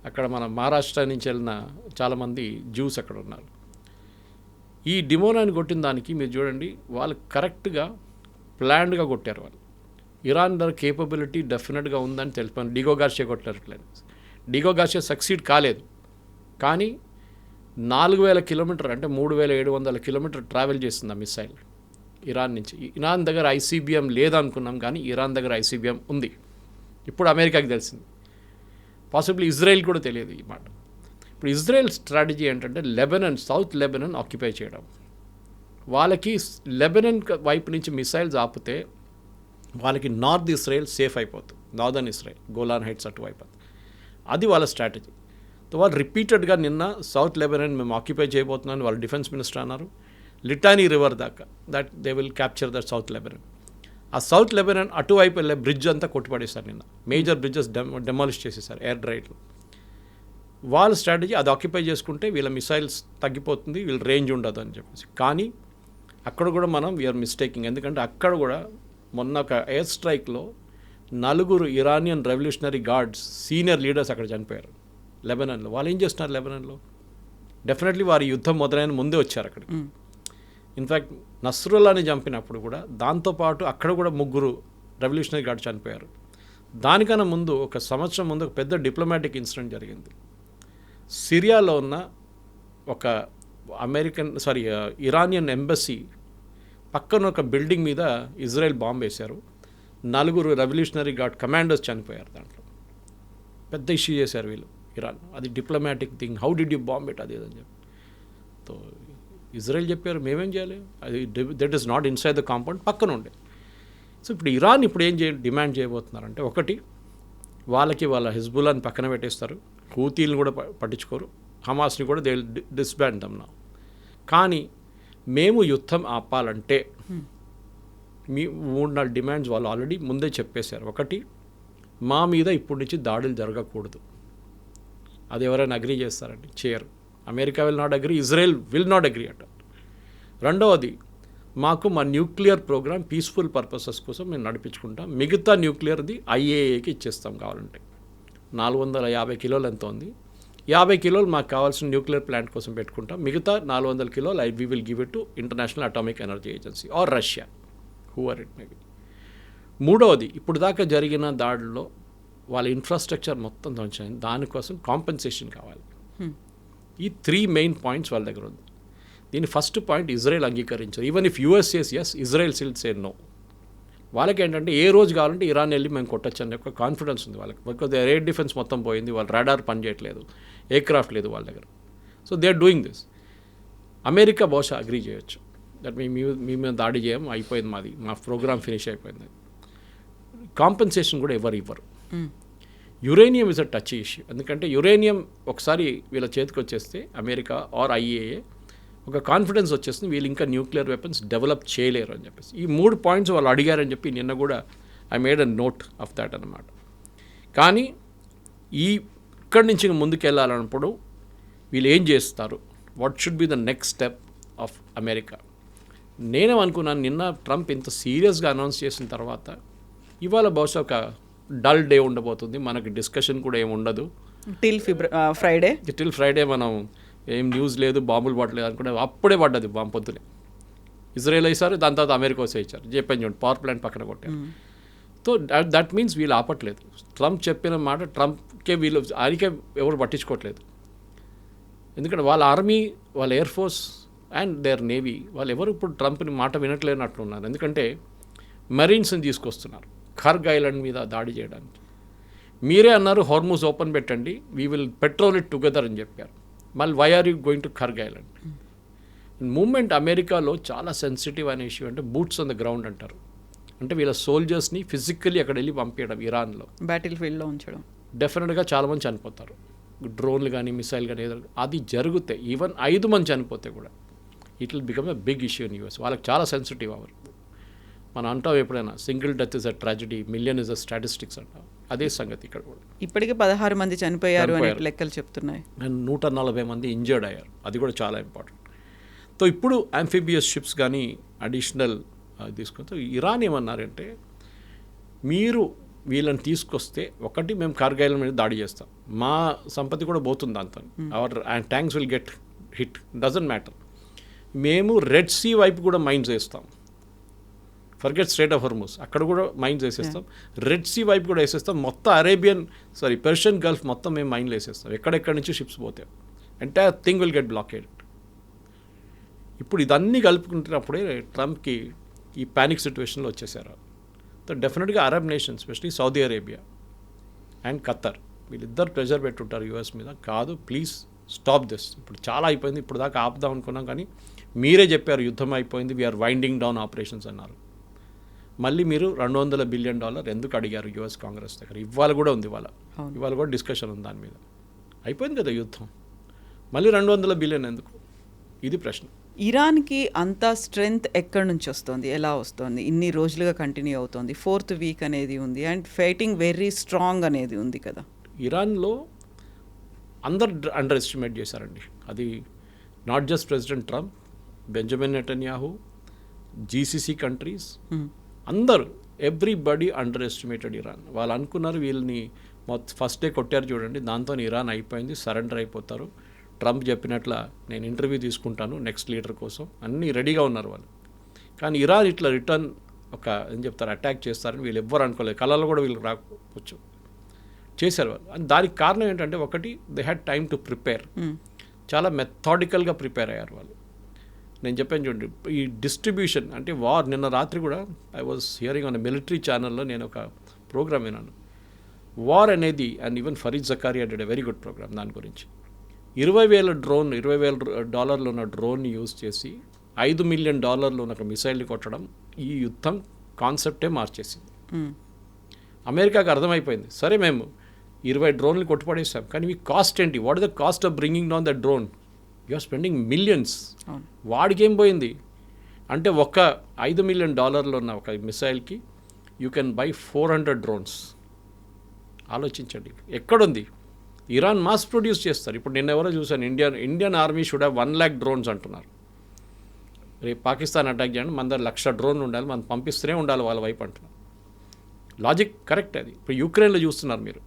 అక్కడ మన మహారాష్ట్ర నుంచి వెళ్ళిన చాలామంది జ్యూస్ అక్కడ ఉన్నారు. ఈ డిమోనాని కొట్టిన దానికి మీరు చూడండి, వాళ్ళు కరెక్ట్గా ప్లాన్డ్గా కొట్టారు. వాళ్ళు ఇరాన్ దగ్గర కేపబిలిటీ డెఫినెట్గా ఉందని తెలిపాను. డిగో గార్షియా కొట్టారు. డిగో గార్షియా సక్సీడ్ కాలేదు, కానీ 4000 కిలోమీటర్ అంటే 3700 కిలోమీటర్ ట్రావెల్ చేస్తుంది ఆ మిసైల్ ఇరాన్ నుంచి. ఇరాన్ దగ్గర ఐసీబీఎం లేదనుకున్నాం, కానీ ఇరాన్ దగ్గర ఐసీబీఎం ఉంది. ఇప్పుడు అమెరికాకి తెలిసింది, పాసిబ్లీ ఇజ్రాయెల్ కూడా తెలియదు ఈ మాట. ఇప్పుడు ఇజ్రాయెల్ స్ట్రాటజీ ఏంటంటే లెబనన్, సౌత్ లెబనన్ ఆక్యుపై చేయడం. వాళ్ళకి లెబనన్ వైపు నుంచి మిసైల్స్ ఆపితే వాళ్ళకి నార్త్ ఇజ్రాయెల్ సేఫ్ అయిపోతుంది, నార్దర్న్ ఇజ్రాయెల్, గోలాన్ హైట్స్ అటువైపు. అది వాళ్ళ స్ట్రాటజీ. సో వాళ్ళు రిపీటెడ్గా నిన్న సౌత్ లెబనన్ మేము ఆక్యుపై చేయబోతున్నామని వాళ్ళ డిఫెన్స్ మినిస్టర్ అన్నారు. లిటానీ రివర్ దాకా that they will capture that south Lebanon. ఆ సౌత్ లెబనన్ అటువైపు వెళ్ళే బ్రిడ్జ్ అంతా కొట్టుపడేశారు నిన్న. మేజర్ బ్రిడ్జెస్ డెమాలిష్ చేసేసారు ఎయిర్ రైడ్లు. వాళ్ళ స్ట్రాటజీ అది ఆక్యుపై చేసుకుంటే వీళ్ళ మిసైల్స్ తగ్గిపోతుంది, వీళ్ళ రేంజ్ ఉండదు అని చెప్పేసి. కానీ అక్కడ కూడా మనం వీఆర్ మిస్టేకింగ్. ఎందుకంటే అక్కడ కూడా మొన్న ఒక ఎయిర్ స్ట్రైక్లో 4 Iranian revolutionary guards senior leaders అక్కడ చనిపోయారు లెబనాన్లో. వాళ్ళు ఏం చేస్తున్నారు లెబనాన్లో? డెఫినెట్లీ వారి యుద్ధం మొదలైన ముందే వచ్చారు అక్కడికి. ఇన్ఫ్యాక్ట్ నస్రుల్లాని చంపినప్పుడు కూడా దాంతోపాటు అక్కడ కూడా 3 రెవల్యూషనరీ గార్డ్ చనిపోయారు. దానికన్నా ముందు ఒక సంవత్సరం ముందు ఒక పెద్ద డిప్లొమాటిక్ ఇన్సిడెంట్ జరిగింది. సిరియాలో ఉన్న ఒక ఇరానియన్ ఎంబసీ పక్కన ఒక బిల్డింగ్ మీద ఇజ్రాయెల్ బాంబు వేశారు. 4 రెవల్యూషనరీ గార్డ్ కమాండర్స్ చనిపోయారు. దాంట్లో పెద్ద ఇష్యూ చేశారు వీళ్ళు ఇరాన్. అది diplomatic thing, how did you bomb it, అది అని చెప్పి. సో ఇజ్రాయెల్ చెప్పారు మేమేం చేయాలి, అది that is not inside the compound, పక్కన ఉండే. సో ఇప్పుడు ఇరాన్ ఇప్పుడు ఏం డిమాండ్ చేయబోతున్నారంటే, ఒకటి వాళ్ళకి వాళ్ళ హిజ్బుల్లాని పక్కన పెట్టేస్తారు, హూతీలను కూడా పట్టించుకోరు, హమాస్ని కూడా దే డిస్బ్యాండ్ దమ్ నౌ. కానీ మేము యుద్ధం ఆపాలంటే మీ 3-4 డిమాండ్స్ వాళ్ళు ఆల్రెడీ ముందే చెప్పేశారు. ఒకటి, మా మీద ఇప్పటి నుంచి దాడులు జరగకూడదు. అది ఎవరైనా అగ్రీ చేస్తారండి? చేయరు. America will not agree, Israel will not agree అంటారు. రెండవది, మాకు మా న్యూక్లియర్ ప్రోగ్రామ్ పీస్ఫుల్ పర్పసెస్ కోసం మేము నడిపించుకుంటాం, మిగతా న్యూక్లియర్ది ఐఏఏకి ఇచ్చేస్తాం కావాలంటే. 450 కిలోలు ఎంత ఉంది, 50 కిలోలు మాకు కావాల్సిన న్యూక్లియర్ ప్లాంట్ కోసం పెట్టుకుంటాం, మిగతా 400 కిలోలు we will give it to International Atomic Energy Agency or Russia, whoever it may be. మూడవది, ఇప్పుడు దాకా జరిగిన దాడుల్లో వాళ్ళ ఇన్ఫ్రాస్ట్రక్చర్ మొత్తం ధ్వంసమైంది, దానికోసం కాంపెన్సేషన్ కావాలి. ఈ 3 మెయిన్ పాయింట్స్ వాళ్ళ దగ్గర ఉంది. దీని ఫస్ట్ పాయింట్ ఇజ్రాయెల్ అంగీకరించారు. Even if US says yes, Israel still say no. వాళ్ళకి ఏంటంటే ఏ రోజు కావాలంటే ఇరాన్ వెళ్ళి మేము కొట్టచ్చు అనే ఒక కాన్ఫిడెన్స్ ఉంది వాళ్ళకి. బికాజ్ ఎయిర్ డిఫెన్స్ మొత్తం పోయింది, వాళ్ళ రాడార్ పని చేయట్లేదు, ఎయిర్క్రాఫ్ట్ లేదు వాళ్ళ దగ్గర. So they are doing this. America బహుశా అగ్రీ చేయొచ్చు దట్ మీ మీద దాడి చేయం, అయిపోయింది మాది, మా ప్రోగ్రామ్ ఫినిష్ అయిపోయింది. కాంపెన్సేషన్ కూడా ఎవరు ఇవ్వరు. Uranium is a touch issue. ఎందుకంటే యురేనియం ఒకసారి వీళ్ళ చేతికి వచ్చేస్తే అమెరికా ఆర్ ఐఏఏ ఒక కాన్ఫిడెన్స్ వచ్చేస్తుంది, వీళ్ళు ఇంకా న్యూక్లియర్ వెపన్స్ డెవలప్ చేయలేరు అని చెప్పేసి. ఈ 3 పాయింట్స్ వాళ్ళు అడిగారని చెప్పి నిన్న కూడా I made a note of that అనమాట. కానీ ఇక్కడి నుంచి ముందుకు వెళ్ళాలన్నప్పుడు వీళ్ళు ఏం చేస్తారు, what should be the next step of America. నేనేమనుకున్నాను, నిన్న ట్రంప్ ఇంత సీరియస్గా అనౌన్స్ చేసిన తర్వాత ఇవాళ బహుశా ఒక డల్ డే ఉండబోతుంది, మనకి డిస్కషన్ కూడా ఏమి ఉండదు టిల్ ఫ్రైడే మనం ఏం న్యూస్ లేదు, బాంబులు పడలేదు అనుకుంటే అప్పుడే పడ్డది బాంబు పొద్దునే. ఇజ్రాయెల్ వేసారు, దాని తర్వాత అమెరికా వేసారు, చెప్పాను చూడండి, పవర్ ప్లాంట్ పక్కన కొట్టారు. సో దట్ మీన్స్ వీళ్ళు ఆపట్లేదు. ట్రంప్ చెప్పిన మాట ట్రంప్కే వీళ్ళు ఆయనకే ఎవరు పట్టించుకోవట్లేదు. ఎందుకంటే వాళ్ళ ఆర్మీ, వాళ్ళ air force and their navy వాళ్ళు ఎవరు ఇప్పుడు ట్రంప్ని మాట వినట్లేనట్లున్నారు. ఎందుకంటే మెరీన్స్ని తీసుకొస్తున్నారు ఖర్గ్ ఐలాండ్ మీద దాడి చేయడానికి. మీరే అన్నారు హార్మూజ్ ఓపెన్ పెట్టండి, we will patrol it together అని చెప్పారు. మళ్ళీ why are you going to Kharg island? Moment అమెరికాలో చాలా సెన్సిటివ్ అనే ఇష్యూ అంటే బూట్స్ ఆన్ ద గ్రౌండ్ అంటారు. అంటే వీళ్ళ సోల్జర్స్ని ఫిజికల్లీ అక్కడ వెళ్ళి పంపించడం, ఇరాన్లో బ్యాటిల్ ఫీల్డ్లో ఉంచడం. డెఫినెట్గా చాలామంది చనిపోతారు, డ్రోన్లు కానీ మిసైల్ కానీ ఏదో అది జరిగితే ఈవెన్ 5 మంది చనిపోతే కూడా it will become a big issue in US. వాళ్ళకి చాలా సెన్సిటివ్ అవ్వరు. మనం అంటాం ఎప్పుడైనా single death is a tragedy, million is a statistics అంటాం. అదే సంగతి ఇక్కడ కూడా. ఇప్పటికే 16 మంది చనిపోయారు అనే లెక్కలు చెప్తున్నాయి, అండ్ 140 మంది ఇంజర్డ్ అయ్యారు. అది కూడా చాలా ఇంపార్టెంట్. సో ఇప్పుడు ఆంఫిబియస్ షిప్స్ కానీ అడిషనల్ తీసుకొస్తే ఇరాన్ ఏమన్నారంటే, మీరు వీళ్ళని తీసుకొస్తే ఒకటి మేము కార్గిల్ మీద దాడి చేస్తాం, మా సంపత్తి కూడా పోతుంది దాంతో, our tanks will get hit, doesn't matter. మేము రెడ్ సీ వైపు కూడా మైన్స్ వేస్తాం, ఫర్గెట్ స్ట్రేట్ ఆఫ్ హార్మూజ్, అక్కడ కూడా మైన్స్ వేసేస్తాం, రెడ్ సీ వైపు కూడా వేసేస్తాం, మొత్తం పెర్షియన్ గల్ఫ్ మొత్తం మేము మైన్లు వేసేస్తాం, ఎక్కడెక్కడి నుంచి షిప్స్ పోతాయి, entire thing will get blockade. ఇప్పుడు ఇదన్నీ కలుపుకుంటున్నప్పుడే ట్రంప్కి ఈ ప్యానిక్ సిచ్యువేషన్లో వచ్చేసారు. సో డెఫినెట్గా Arab nations, especially Saudi Arabia and Khattar, వీళ్ళిద్దరు ప్రెజర్ పెట్టుంటారు యూఎస్ మీద, కాదు ప్లీజ్ స్టాప్ దిస్, ఇప్పుడు చాలా అయిపోయింది, ఇప్పుడు దాకా ఆపుదాం అనుకున్నాం కానీ మీరే చెప్పారు యుద్ధం అయిపోయింది, వీఆర్ వైండింగ్ డౌన్ ఆపరేషన్స్ అన్నారు. మళ్ళీ మీరు $200 బిలియన్ ఎందుకు అడిగారు యూఎస్ కాంగ్రెస్ దగ్గర? ఇవాళ కూడా ఉంది, ఇవాళ కూడా డిస్కషన్ ఉంది దాని మీద. అయిపోయింది కదా యుద్ధం, మళ్ళీ $200 బిలియన్ ఎందుకు? ఇది ప్రశ్న. ఇరాన్కి అంత స్ట్రెంగ్త్ ఎక్కడి నుంచి వస్తుంది, ఎలా వస్తుంది? ఇన్ని రోజులుగా కంటిన్యూ అవుతుంది, 4th వీక్ అనేది ఉంది, అండ్ ఫైటింగ్ వెరీ స్ట్రాంగ్ అనేది ఉంది కదా. ఇరాన్లో అందరు అండర్ ఎస్టిమేట్ చేశారండి. అది not just president Trump, Benjamin Netanyahu, GCC countries, అందరూ, ఎవ్రీబడి అండర్ ఎస్టిమేటెడ్ ఇరాన్. వాళ్ళు అనుకున్నారు వీళ్ళని ఫస్ట్ డే కొట్టారు చూడండి, దాంతో ఇరాన్ అయిపోయింది, సరెండర్ అయిపోతారు, ట్రంప్ చెప్పినట్ల నేను ఇంటర్వ్యూ తీసుకుంటాను నెక్స్ట్ లీడర్ కోసం, అన్నీ రెడీగా ఉన్నారు వాళ్ళు. కానీ ఇరాన్ ఇట్లా రిటర్న్ ఒక ఏం చెప్తారు అటాక్ చేస్తారని వీళ్ళు ఎవ్వరు అనుకోలేదు, కళలో కూడా వీళ్ళు రాకపోవచ్చు, చేశారు వాళ్ళు. అని దానికి కారణం ఏంటంటే, ఒకటి they had time to prepare, చాలా మెథాడికల్గా ప్రిపేర్ అయ్యారు వాళ్ళు. నేను చెప్పాను చూడండి, ఈ డిస్ట్రిబ్యూషన్ అంటే వార్, నిన్న రాత్రి కూడా I was hearing on military ఛానల్లో నేను ఒక ప్రోగ్రామ్ విన్నాను, వార్ అనేది, and even Fareed Zakaria did a very good program దాని గురించి. $20,000 ఉన్న డ్రోన్ని యూజ్ చేసి $5 మిలియన్ ఉన్న ఒక మిసైల్ని కొట్టడం ఈ యుద్ధం కాన్సెప్టే మార్చేసింది. అమెరికాకి అర్థమైపోయింది, సరే మేము 20 డ్రోన్లు కొట్టుపడేసాం, కానీ మీ కాస్ట్ ఏంటి, what is the cost of bringing down the drone, you are spending millions. వాడికి ఏం పోయింది అంటే, ఒక $5 మిలియన్ ఉన్న ఒక మిసైల్కి యూ కెన్ బై 400 డ్రోన్స్. ఆలోచించండి ఎక్కడుంది. ఇరాన్ మాస్ ప్రొడ్యూస్ చేస్తారు. ఇప్పుడు నిన్న ఎవరో చూశాను, Indian army should have 1 lakh drones అంటున్నారు. రేపు పాకిస్తాన్ అటాక్ చేయండి, మన దగ్గర 1,00,000 డ్రోన్లు ఉండాలి, మనం పంపిస్తూనే ఉండాలి వాళ్ళ వైపు అంటున్నారు. లాజిక్ కరెక్ట్ అది. ఇప్పుడు యుక్రెయిన్లో చూస్తున్నారు మీరు,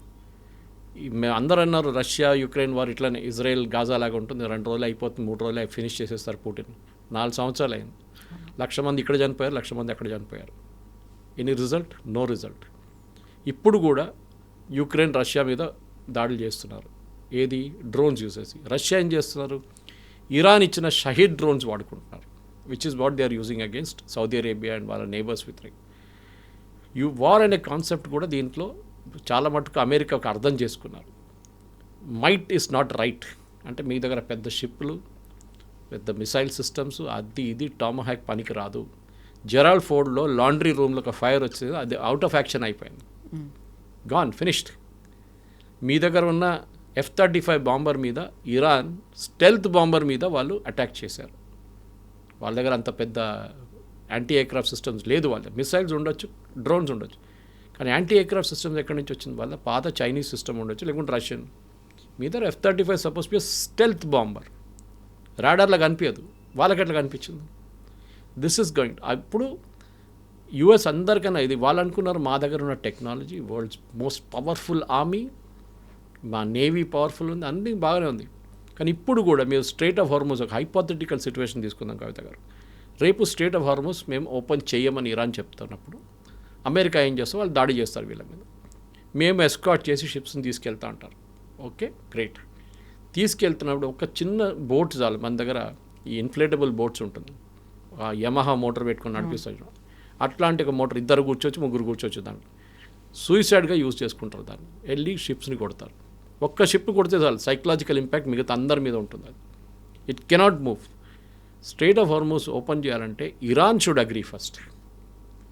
మేము అందరూ అన్నారు రష్యా యుక్రెయిన్ వార్ ఇట్లానే ఇజ్రాయెల్ గాజా లాగా ఉంటుంది, 2 రోజులు అయిపోతుంది, 3 రోజులు ఫినిష్ చేసేస్తారు పుటిన్. 4 సంవత్సరాలు అయింది, 1,00,000 మంది ఇక్కడ చనిపోయారు, 1,00,000 మంది అక్కడ చనిపోయారు. Any result? No result. ఇప్పుడు కూడా యుక్రెయిన్ రష్యా మీద దాడులు చేస్తున్నారు, ఏది డ్రోన్స్ యూజ్ చేసి. రష్యా ఏం చేస్తున్నారు, ఇరాన్ ఇచ్చిన షహీద్ డ్రోన్స్ వాడుకుంటున్నారు, which is what they are using against Saudi Arabia and వాళ్ళ నేబర్స్ విత్ రింగ్. వార్ అనే కాన్సెప్ట్ కూడా దీంట్లో చాలా మటుకు అమెరికాకు అర్థం చేసుకున్నారు. మైట్ ఈస్ నాట్ రైట్ అంటే మీ దగ్గర పెద్ద షిప్లు, పెద్ద మిసైల్ సిస్టమ్స్, అది ఇది టామహాక్ పనికి రాదు. జెరాల్డ్ ఫోర్డ్లో లాండ్రీ రూమ్లో ఒక ఫైర్ వచ్చేది, అది అవుట్ ఆఫ్ యాక్షన్ అయిపోయింది, గాన్ ఫినిష్డ్. మీ దగ్గర ఉన్న F-35 బాంబర్ మీద ఇరాన్ స్టెల్త్ బాంబర్ మీద వాళ్ళు అటాక్ చేశారు. వాళ్ళ దగ్గర అంత పెద్ద యాంటీ ఎయిర్క్రాఫ్ట్ సిస్టమ్స్ లేదు. వాళ్ళ మిసైల్స్ ఉండొచ్చు, డ్రోన్స్ ఉండొచ్చు, కానీ యాంటీ ఎయిర్క్రాఫ్ట్ సిస్టమ్స్ ఎక్కడి నుంచి వచ్చింది? వాళ్ళ పాత చైనీస్ సిస్టమ్ ఉండొచ్చు, లేకుంటే రష్యన్. మీ దగ్గర F-35 suppose B stealth bomber, రాడార్లో కనిపించదు, వాళ్ళకి ఎట్లా కనిపించింది? This is going. అప్పుడు యుఎస్ అందరికన్నా ఇది వాళ్ళు అనుకున్నారు, మా దగ్గర ఉన్న technology world's most powerful army, మా నేవీ పవర్ఫుల్ ఉంది, అన్నీ బాగానే ఉంది. కానీ ఇప్పుడు కూడా మీరు స్ట్రేట్ ఆఫ్ హార్మోస్ ఒక హైపోథెటికల్ సిచ్యువేషన్ తీసుకుందాం కవిత గారు. రేపు స్ట్రేట్ ఆఫ్ హార్మోస్ మేము ఓపెన్ చేయమని ఇరాన్ చెప్తున్నప్పుడు అమెరికా ఏం చేస్తారు? వాళ్ళు దాడి చేస్తారు వీళ్ళ మీద. మేము ఎస్కాట్ చేసి షిప్స్ని తీసుకెళ్తా అంటారు. Okay, great. తీసుకెళ్తున్నప్పుడు ఒక చిన్న బోట్ చాలు. మన దగ్గర ఈ ఇన్ఫ్లేటబుల్ బోట్స్ ఉంటుంది, యమహా మోటార్ పెట్టుకొని నడిపిస్తారు. అట్లాంటి ఒక మోటార్, ఇద్దరు కూర్చోవచ్చు, ముగ్గురు కూర్చోవచ్చు. దాంట్లో సూయిసైడ్గా యూజ్ చేసుకుంటారు. దాన్ని వెళ్ళి షిప్స్ని కొడతారు. ఒక్క షిప్ కొడితే చాలు, సైకలాజికల్ ఇంపాక్ట్ మిగతా అందరి మీద ఉంటుంది. అది it cannot move. Strait of Hormuz open చేయాలంటే Iran should agree first.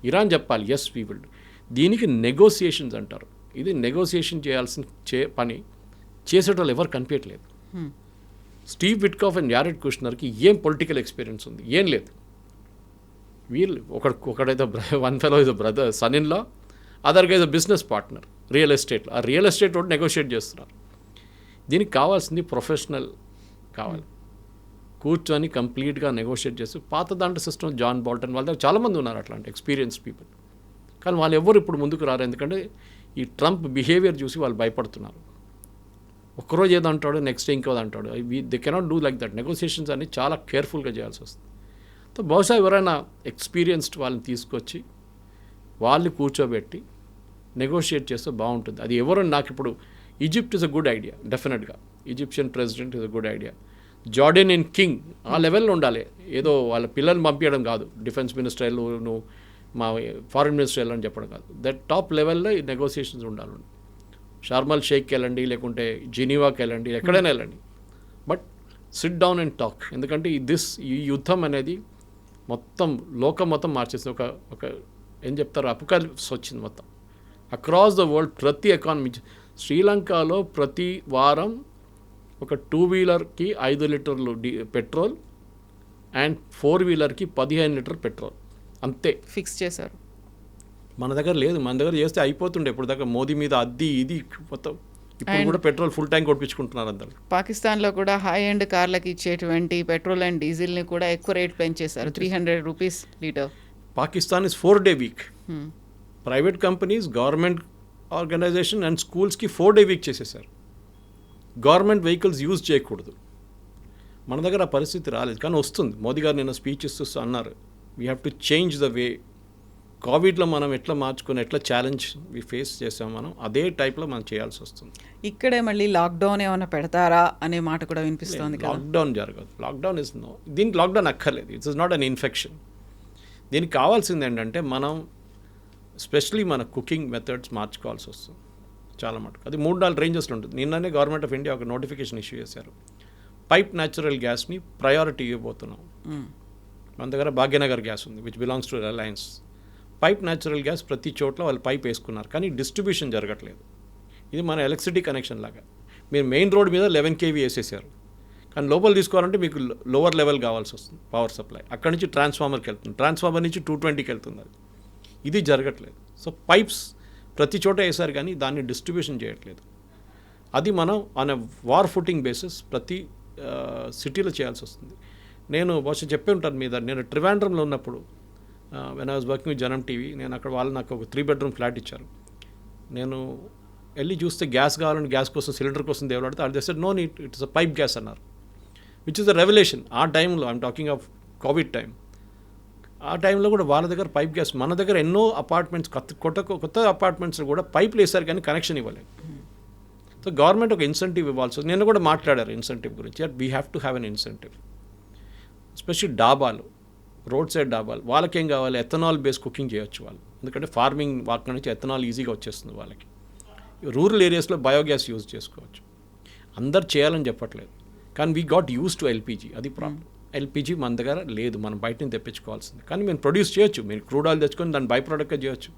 Iran చెప్పాలి ఎస్ వీ విల్. దీనికి నెగోసియేషన్స్ అంటారు. ఇది నెగోసియేషన్ చేయాల్సిన పని చేసేటోళ్ళు ఎవరు కనిపించట్లేదు. స్టీవ్ విట్కాఫ్ అండ్ యారెడ్ కుష్నర్కి ఏం పొలిటికల్ ఎక్స్పీరియన్స్ ఉంది? ఏం లేదు. వీళ్ళు ఒకడైతే one fellow is brother, son in law, other guys business partner real ఎస్టేట్లో. ఆ రియల్ ఎస్టేట్ తోటి నెగోషియేట్ చేస్తున్నారు. దీనికి కావాల్సింది ప్రొఫెషనల్ కావాలి, కూర్చొని కంప్లీట్గా నెగోషియేట్ చేసి. పాత దాంట్లో సిస్టమ్ జాన్ బాల్టన్ వాళ్ళ దగ్గర చాలామంది ఉన్నారు అట్లాంటి ఎక్స్పీరియన్స్ పీపుల్, కానీ వాళ్ళు ఎవరు ఇప్పుడు ముందుకు రారు. ఎందుకంటే ఈ ట్రంప్ బిహేవియర్ చూసి వాళ్ళు భయపడుతున్నారు. ఒక్కరోజు ఏదో అంటాడు, నెక్స్ట్ డే ఇంకోది అంటాడు. They cannot do like that. Negotiations అన్ని చాలా కేర్ఫుల్గా చేయాల్సి వస్తుంది. సో బహుశా ఎవరైనా ఎక్స్పీరియన్స్డ్ వాళ్ళని తీసుకొచ్చి వాళ్ళని కూర్చోబెట్టి నెగోషియేట్ చేస్తే బాగుంటుంది. అది ఎవరు నాకు ఇప్పుడు Egypt is a good idea, డెఫినెట్గా Egyptian president is a good idea. Jordanian king ఆ లెవెల్లో ఉండాలి. ఏదో వాళ్ళ పిల్లల్ని పంపించడం కాదు, డిఫెన్స్ మినిస్టర్ నువ్వు మా ఫారిన్ మినిస్టర్ వెళ్ళని చెప్పడం కాదు. దట్ టాప్ లెవెల్లో ఈ నెగోసియేషన్స్ ఉండాలి. షార్మల్ షేక్కి వెళ్ళండి, లేకుంటే జెనీవాకి వెళ్ళండి, ఎక్కడైనా వెళ్ళండి, but SIT down and talk. ఎందుకంటే ఈ యుద్ధం అనేది మొత్తం లోకం మొత్తం మార్చేసింది. ఒక ఏం చెప్తారు, అపోకాలిప్స్ వచ్చింది మొత్తం అక్రాస్ ద వరల్డ్. ప్రతి ఎకానమీ, శ్రీలంకలో ప్రతి వారం ఒక 2-వీలర్కి 5 లీటర్లు పెట్రోల్ అండ్ 4-వీలర్కి 15 లీటర్ పెట్రోల్ అంతే ఫిక్స్ చేశారు. మన దగ్గర లేదు. మన దగ్గర చేస్తే అయిపోతుండే ఇప్పుడు దాకా. మోదీ మీద అది ఇది మొత్తం. ఇప్పుడు కూడా పెట్రోల్ ఫుల్ ట్యాంక్ కొట్టించుకుంటున్నారు అందరు. పాకిస్తాన్లో కూడా హై ఎండ్ కార్లకు ఇచ్చేటువంటి పెట్రోల్ అండ్ డీజిల్ని కూడా ఎక్కువ రేట్ పెంచేశారు, 300 రూపీస్ లీటర్. పాకిస్తాన్ ఇస్ 4-డే week. Private companies, government organisation and స్కూల్స్కి 4-డే వీక్ చేసేసారు. గవర్నమెంట్ వెహికల్స్ యూజ్ చేయకూడదు. మన దగ్గర ఆ పరిస్థితి రాలేదు, కానీ వస్తుంది. మోదీ గారు నిన్న స్పీచ్ ఇస్తూ అన్నారు, we have to change the way. కోవిడ్లో మనం ఎట్లా మార్చుకొని ఎట్లా ఛాలెంజ్ ఫేస్ చేసాం మనం, అదే టైప్లో మనం చేయాల్సి వస్తుంది. ఇక్కడే మళ్ళీ లాక్డౌన్ ఏమైనా పెడతారా అనే మాట కూడా వినిపిస్తుంది. లాక్డౌన్ జరగదు. Lockdown is no. దీనికి లాక్డౌన్ అక్కర్లేదు. It's is not an infection. దీనికి కావాల్సింది ఏంటంటే మనం స్పెషలీ మన కుకింగ్ మెథడ్స్ మార్చుకోవాల్సి వస్తుంది చాలా మటుకు. అది 3-4 రేంజెస్లో ఉంటుంది. నిన్ననే గవర్నమెంట్ ఆఫ్ ఇండియా ఒక నోటిఫికేషన్ ఇష్యూ చేశారు. పైప్ న్యాచురల్ గ్యాస్ని ప్రయారిటీ ఇవ్వబోతున్నాం. మన దగ్గర భాగ్యనగర్ గ్యాస్ ఉంది, which belongs to Reliance. Pipe natural gas ప్రతి చోట్ల వాళ్ళు పైప్ వేసుకున్నారు, కానీ డిస్ట్రిబ్యూషన్ జరగట్లేదు. ఇది మన ఎలక్ట్రిసిటీ కనెక్షన్ లాగా. మీరు మెయిన్ రోడ్ మీద 11 kV వేసేసారు, కానీ లోపల తీసుకోవాలంటే మీకు లోవర్ లెవెల్ కావాల్సి వస్తుంది పవర్ సప్లై. అక్కడి నుంచి ట్రాన్స్ఫార్మర్కి వెళ్తుంది, ట్రాన్స్ఫార్మర్ నుంచి 220కి వెళ్తుంది. ఇది జరగట్లేదు. సో పైప్స్ ప్రతి చోట వేసారు, కానీ దాన్ని డిస్ట్రిబ్యూషన్ చేయట్లేదు. అది మనం on a war footing basis ప్రతి సిటీలో చేయాల్సి వస్తుంది. నేను బహుశా చెప్పే ఉంటాను మీద, నేను ట్రివాండ్రంలో ఉన్నప్పుడు when I was working with జనం టీవీ, నేను అక్కడ వాళ్ళు నాకు ఒక 3-bedroom ఫ్లాట్ ఇచ్చారు. నేను వెళ్ళి చూస్తే గ్యాస్ కావాలని, గ్యాస్ కోసం, సిలిండర్ కోసం దేవులాడితే అది చేస్తే no neat, it's a pipe gas అన్నారు, విచ్ ఇస్ ద రెవల్యూషన్. ఆ టైంలో I'm talking of covid time. ఆ టైంలో కూడా వాళ్ళ దగ్గర పైప్ గ్యాస్, మన దగ్గర ఎన్నో అపార్ట్మెంట్స్, కొత్త అపార్ట్మెంట్స్లో కూడా పైపులు వేసారు, కానీ కనెక్షన్ ఇవ్వలేదు. సో గవర్నమెంట్ ఒక ఇన్సెంటివ్ ఇవ్వాల్సి వస్తుంది. నేను కూడా మాట్లాడారు ఇన్సెంటివ్ గురించి. We have to have an incentive. Especially డాబాలు, రోడ్ సైడ్ డాబాలు, వాళ్ళకేం కావాలి, ఎథనాల్ బేస్ కుకింగ్ చేయొచ్చు వాళ్ళు. ఎందుకంటే ఫార్మింగ్ వాటి నుంచి ఎథనాల్ ఈజీగా వచ్చేస్తుంది వాళ్ళకి. రూరల్ ఏరియాస్లో బయోగ్యాస్ యూజ్ చేసుకోవచ్చు. అందరు చేయాలని చెప్పట్లేదు, కానీ we got use to LPG. అది ప్రాబ్లం. ఎల్పిజి మన దగ్గర లేదు, మనం బయట నుంచి తెప్పించుకోవాల్సింది. కానీ మేము ప్రొడ్యూస్ చేయొచ్చు, మీరు క్రూడ్ ఆయిల్ తెచ్చుకొని దాన్ని బై ప్రోడక్ట్గా చేయొచ్చు.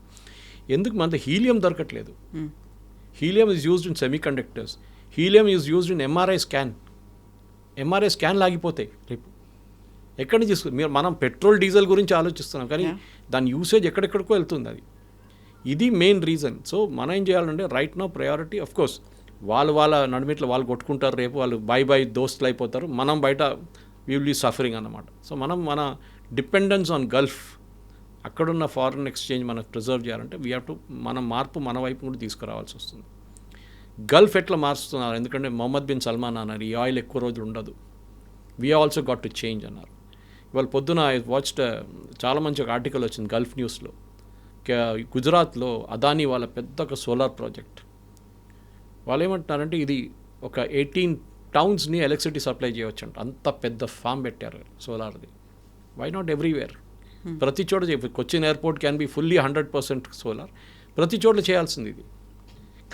ఎందుకు మన హీలియం దొరకట్లేదు? Helium is used in semiconductors, helium is used in MRI scan. MRI scan లాగిపోతాయి రేపు. ఎక్కడి నుంచి మీరు మనం పెట్రోల్ డీజిల్ గురించి ఆలోచిస్తున్నాం, కానీ దాని యూసేజ్ ఎక్కడెక్కడికో వెళ్తుంది. అది ఇది మెయిన్ రీజన్. సో మనం ఏం చేయాలంటే right now priority, of course వాళ్ళ నడిమిట్లో వాళ్ళు కొట్టుకుంటారు, రేపు వాళ్ళు బై దోస్తులు అయిపోతారు, మనం బయట వీ విల్ బీ సఫరింగ్ అన్నమాట. సో మన డిపెండెన్స్ ఆన్ గల్ఫ్, అక్కడున్న ఫారిన్ ఎక్స్చేంజ్ మనకు ప్రిజర్వ్ చేయాలంటే వీ హ్యావ్ టు మన మార్పు మన వైపు కూడా తీసుకురావాల్సి వస్తుంది. గల్ఫ్ ఎట్లా మారుస్తున్నారు? ఎందుకంటే మొహమ్మద్ బిన్ సల్మాన్ అన్నారు ఈ ఆయిల్ ఎక్కువ రోజులు ఉండదు, we also got to change అన్నారు. ఇవాళ పొద్దున ఐ వాచ్డ్ చాలా మంచి ఒక ఆర్టికల్ వచ్చింది గల్ఫ్ న్యూస్లో. గుజరాత్లో అదానీ వాళ్ళ పెద్ద ఒక సోలార్ ప్రాజెక్ట్. వాళ్ళు ఏమంటున్నారంటే ఇది ఒక 18 టౌన్స్ని ఎలక్ట్రిసిటీ సప్లై చేయవచ్చు అంట. అంత పెద్ద ఫామ్ పెట్టారు సోలార్ది. Why not everywhere? ప్రతి చోట Cochin airport can be fully 100% solar. ప్రతి చోట్ల చేయాల్సింది ఇది.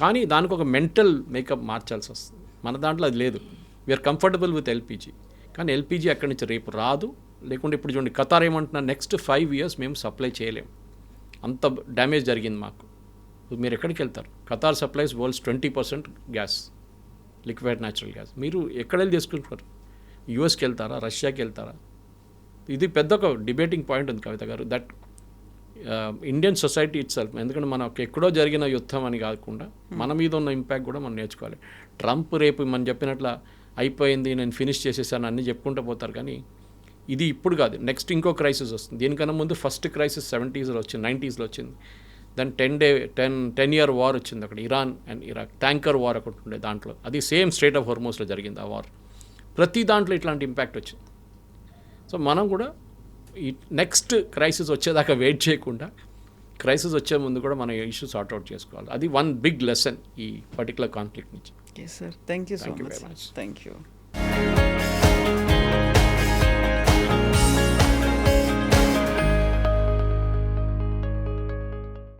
కానీ దానికి ఒక మెంటల్ మేకప్ మార్చాల్సి వస్తుంది. మన దాంట్లో అది లేదు. We are comfortable with LPG. కానీ ఎల్పిజి అక్కడి నుంచి రేపు రాదు. లేకుంటే ఇప్పుడు చూడండి ఖతార్ ఏమంటున్నారు, నెక్స్ట్ 5 years మేము సప్లై చేయలేము, అంత డ్యామేజ్ జరిగింది మాకు. మీరు ఎక్కడికి వెళ్తారు? Qatar supplies world's 20% gas, liquid natural gas. మీరు ఎక్కడ వెళ్ళి తీసుకుంటారు? యూఎస్కి వెళ్తారా, రష్యాకి వెళ్తారా? ఇది పెద్ద ఒక డిబేటింగ్ పాయింట్ ఉంది కవిత గారు. That Indian society it self, ఎందుకంటే మనకు ఎక్కడో జరిగిన యుద్ధం అని కాకుండా మన మీద ఉన్న ఇంపాక్ట్ కూడా మనం నేర్చుకోవాలి. ట్రంప్ రేపు మనం చెప్పినట్ల అయిపోయింది, నేను ఫినిష్ చేసేసాను అన్నీ చెప్పుకుంటూ పోతారు, కానీ ఇది ఇప్పుడు కాదు, నెక్స్ట్ ఇంకో క్రైసిస్ వస్తుంది. దీనికన్నా ముందు ఫస్ట్ క్రైసిస్ 70sలో వచ్చింది, 90sలో వచ్చింది. దాని 10-year వార్ వచ్చింది అక్కడ, Iran and Iraq tanker war ఒకటి ఉండే దాంట్లో. అది సేమ్ స్ట్రైట్ ఆఫ్ హోర్మోస్లో జరిగింది ఆ వార్. ప్రతి దాంట్లో ఇట్లాంటి ఇంపాక్ట్ వచ్చింది. సో మనం కూడా ఈ నెక్స్ట్ క్రైసిస్ వచ్చేదాకా వెయిట్ చేయకుండా క్రైసిస్ వచ్చే ముందు కూడా మన ఇష్యూ సార్ట్అవుట్ చేసుకోవాలి. అది వన్ బిగ్ లెసన్ ఈ పర్టికులర్ కాన్ఫ్లిక్ట్ నుంచి. Okay sir, thank you so Thank you much. very much. Thank you.